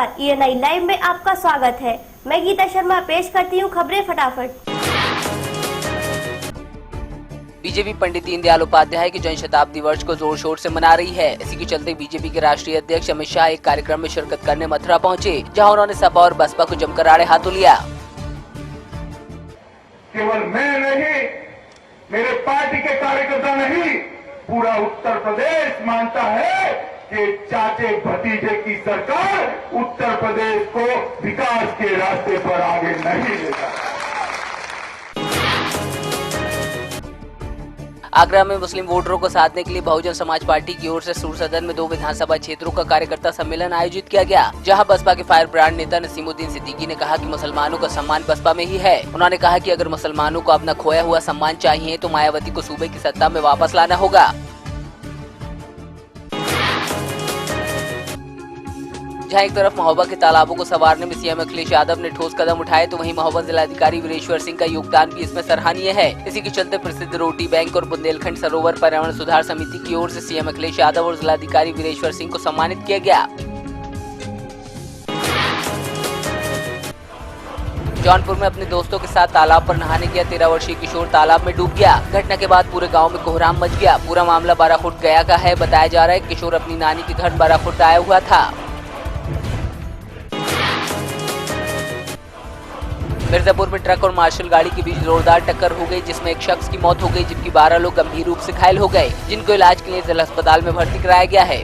नमस्कार, ENI live में आपका स्वागत है। मैं गीता शर्मा पेश करती हूँ खबरें फटाफट। बीजेपी पंडित दीनदयाल उपाध्याय के जन शताब्दी वर्ष को जोर शोर से मना रही है। इसी के चलते बीजेपी के राष्ट्रीय अध्यक्ष अमित शाह एक कार्यक्रम में शिरकत करने मथुरा पहुंचे, जहां उन्होंने सपा और बसपा को जमकर आड़े हाथों लिया। केवल मैं नहीं, मेरे पार्टी के कार्यकर्ता नहीं, पूरा उत्तर प्रदेश मानता है कि चाचे भतीजे की सरकार उत्तर प्रदेश को विकास के रास्ते पर आगे नहीं ले जा। आगरा में मुस्लिम वोटरों को साधने के लिए बहुजन समाज पार्टी की ओर से सूर सदन में 2 विधानसभा क्षेत्रों का कार्यकर्ता सम्मेलन आयोजित किया गया, जहां बसपा के फायर ब्रांड नेता नसीमुद्दीन सिद्दीकी ने कहा कि मुसलमानों का सम्मान बसपा में ही है। उन्होंने कहा कि अगर मुसलमानों को अपना खोया हुआ सम्मान चाहिए तो मायावती को सूबे की सत्ता में वापस लाना होगा। जहां एक तरफ महोबा के तालाबों को संवारने में सीएम अखिलेश यादव ने ठोस कदम उठाए, तो वहीं महोबा जिलाधिकारी वीरेश्वर सिंह का योगदान भी इसमें सराहनीय है। इसी के चलते प्रसिद्ध रोटी बैंक और बुंदेलखंड सरोवर पर्यावरण सुधार समिति की ओर से सीएम अखिलेश यादव और जिलाधिकारी वीरेश्वर सिंह को सम्मानित किया गया। जौनपुर में अपने दोस्तों के साथ तालाब पर नहाने गया 13 वर्षीय किशोर तालाब में डूब गया। घटना के बाद पूरे गांव में कोहराम मच गया। पूरा मामला बाराखुर्द गया का है। बताया जा रहा है किशोर अपनी नानी के घर बाराखुर्द आया हुआ था। मिर्जापुर में ट्रक और मार्शल गाड़ी के बीच जोरदार टक्कर हो गई, जिसमें एक शख्स की मौत हो गई, जबकि 12 लोग गंभीर रूप से घायल हो गए, जिनको इलाज के लिए जिला अस्पताल में भर्ती कराया गया है।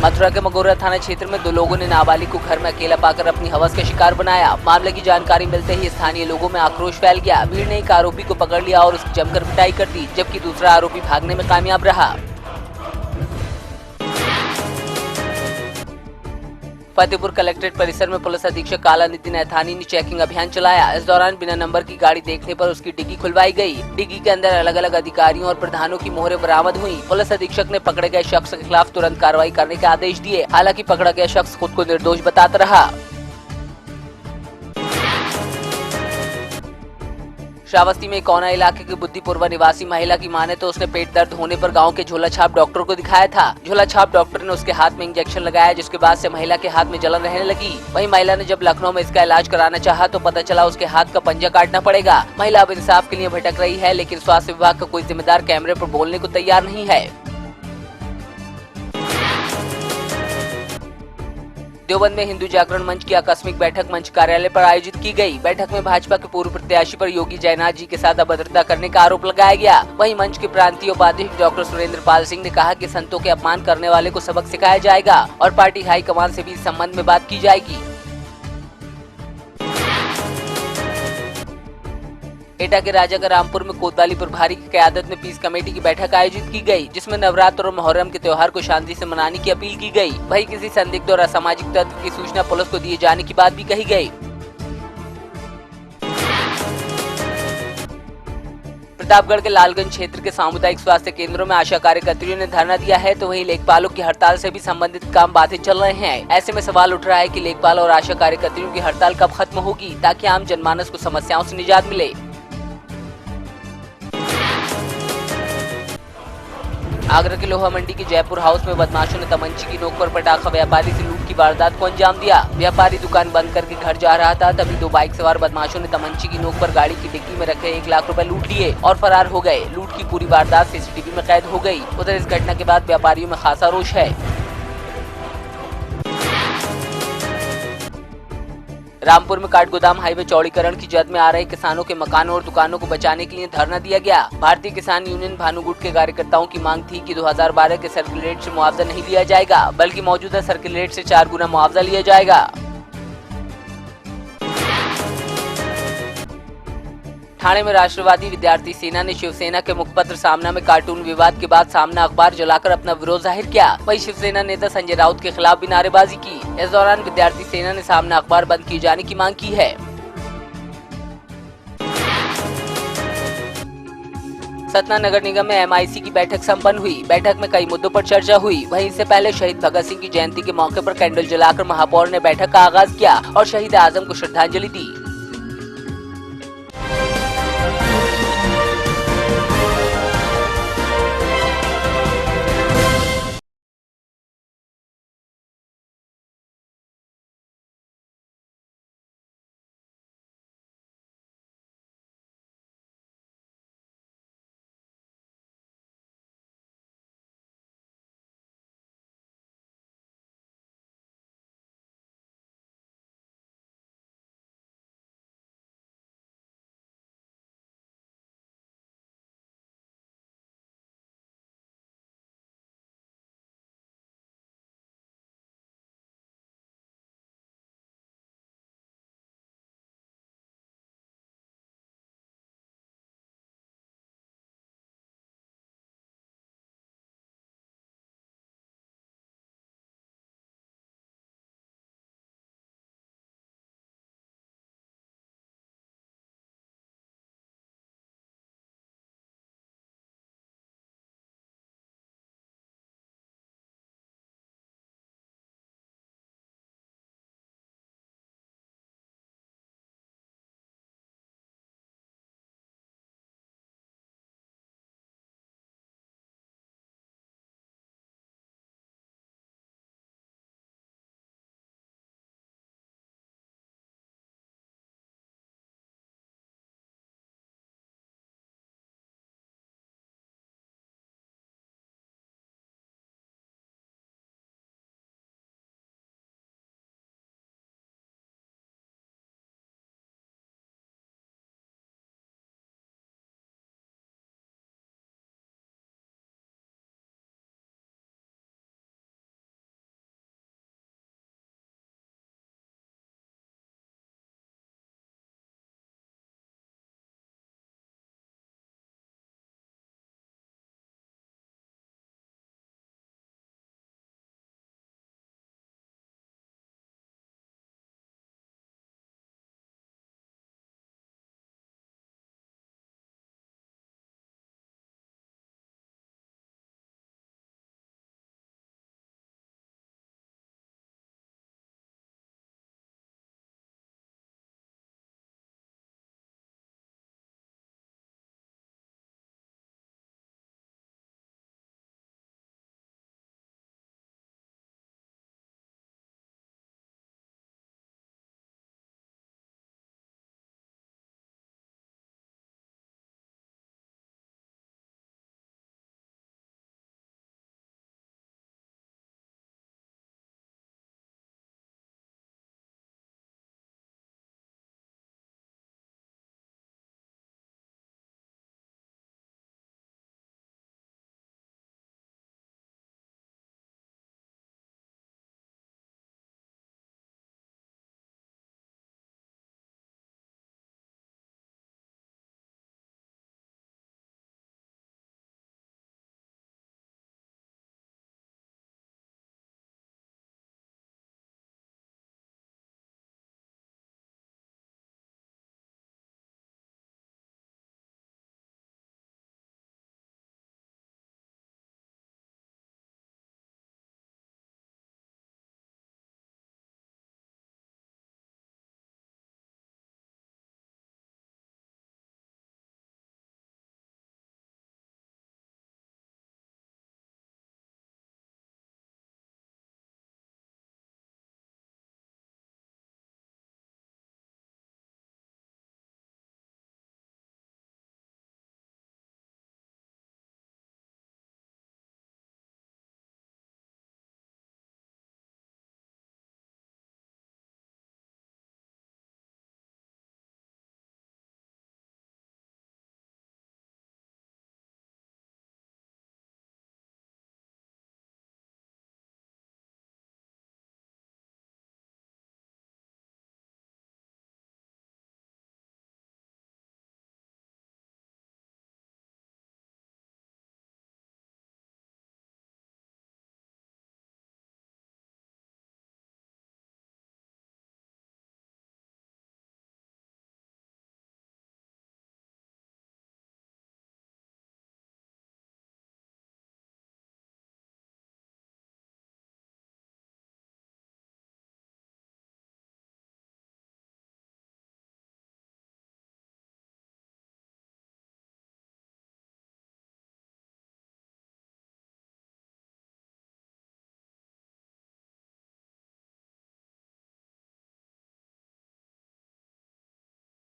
मथुरा के मगोरा थाना क्षेत्र में 2 लोगों ने नाबालिग को घर में अकेला पाकर अपनी हवस का शिकार बनाया। मामले की जानकारी मिलते ही स्थानीय लोगों में आक्रोश फैल गया। भीड़ ने एक आरोपी को पकड़ लिया और उसकी जमकर पिटाई कर दी, जबकि दूसरा आरोपी भागने में कामयाब रहा। फतेहपुर कलेक्ट्रेट परिसर में पुलिस अधीक्षक काला नितिन ऐथानी ने चेकिंग अभियान चलाया। इस दौरान बिना नंबर की गाड़ी देखने पर उसकी डिग्गी खुलवाई गई। डिग्गी के अंदर अलग अलग अधिकारियों और प्रधानों की मोहरें बरामद हुई। पुलिस अधीक्षक ने पकड़े गए शख्स के खिलाफ तुरंत कार्रवाई करने के आदेश दिए। हालांकि पकड़ा गया शख्स खुद को निर्दोष बताता रहा। श्रावस्ती में कोना इलाके के बुद्धिपुरवा निवासी महिला की माने तो उसने पेट दर्द होने पर गांव के झोला छाप डॉक्टर को दिखाया था। झोला छाप डॉक्टर ने उसके हाथ में इंजेक्शन लगाया, जिसके बाद से महिला के हाथ में जलन रहने लगी। वहीं महिला ने जब लखनऊ में इसका इलाज कराना चाहा तो पता चला उसके हाथ का पंजा काटना पड़ेगा। महिला अब इंसाफ के लिए भटक रही है, लेकिन स्वास्थ्य विभाग का कोई जिम्मेदार कैमरे पर बोलने को तैयार नहीं है। देवबंद में हिंदू जागरण मंच की आकस्मिक बैठक मंच कार्यालय पर आयोजित की गई। बैठक में भाजपा के पूर्व प्रत्याशी पर योगी जयनाथ जी के साथ अभद्रता करने का आरोप लगाया गया। वहीं मंच के प्रांतीय उपाध्यक्ष डॉक्टर सुरेंद्र पाल सिंह ने कहा कि संतों के अपमान करने वाले को सबक सिखाया जाएगा और पार्टी हाईकमान से भी इस संबंध में बात की जाएगी। एटा के राजा का रामपुर में कोतवाली प्रभारी की क़यादत में पीस कमेटी की बैठक आयोजित की गई, जिसमें नवरात्र और मुहर्रम के त्योहार को शांति से मनाने की अपील की गई। वहीं किसी संदिग्ध और असामाजिक तत्व की सूचना पुलिस को दिए जाने की बात भी कही गई। प्रतापगढ़ के लालगंज क्षेत्र के सामुदायिक स्वास्थ्य केंद्रों में आशा कार्यकर्तियों ने धरना दिया है, तो वहीं लेखपालों की हड़ताल से भी संबंधित काम बाधित चल रहे हैं। ऐसे में सवाल उठ रहा है कि लेखपाल और आशा कार्यकर्तियों की हड़ताल कब खत्म होगी, ताकि आम जनमानस को समस्याओं से निजात मिले। आगरा के लोहा मंडी के जयपुर हाउस में बदमाशों ने तमंची की नोक पर पटाखा व्यापारी से लूट की वारदात को अंजाम दिया। व्यापारी दुकान बंद करके घर जा रहा था, तभी 2 बाइक सवार बदमाशों ने तमंची की नोक पर गाड़ी की डिक्की में रखे 1 लाख रुपए लूट लिए और फरार हो गए। लूट की पूरी वारदात सीसीटीवी में कैद हो गई। उधर इस घटना के बाद व्यापारियों में खासा रोष है। रामपुर में काठगोदाम हाईवे चौड़ीकरण की जद में आ रहे किसानों के मकानों और दुकानों को बचाने के लिए धरना दिया गया। भारतीय किसान यूनियन भानुगुट के कार्यकर्ताओं की मांग थी कि 2012 के सर्किल रेट से मुआवजा नहीं लिया जाएगा, बल्कि मौजूदा सर्किल रेट से 4 गुना मुआवजा लिया जाएगा। ठाणे में राष्ट्रवादी विद्यार्थी सेना ने शिवसेना के मुखपत्र सामना में कार्टून विवाद के बाद सामना अखबार जलाकर अपना विरोध जाहिर किया। वहीं शिवसेना नेता संजय राउत के खिलाफ भी नारेबाजी की। इस दौरान विद्यार्थी सेना ने सामना अखबार बंद किए जाने की मांग की है। सतना नगर निगम में MIC की बैठक संपन्न हुई। बैठक में कई मुद्दों पर चर्चा हुई। वहीं इससे पहले शहीद भगत सिंह की जयंती के मौके पर कैंडल जलाकर महापौर ने बैठक का आगाज किया और शहीद आजम को श्रद्धांजलि दी।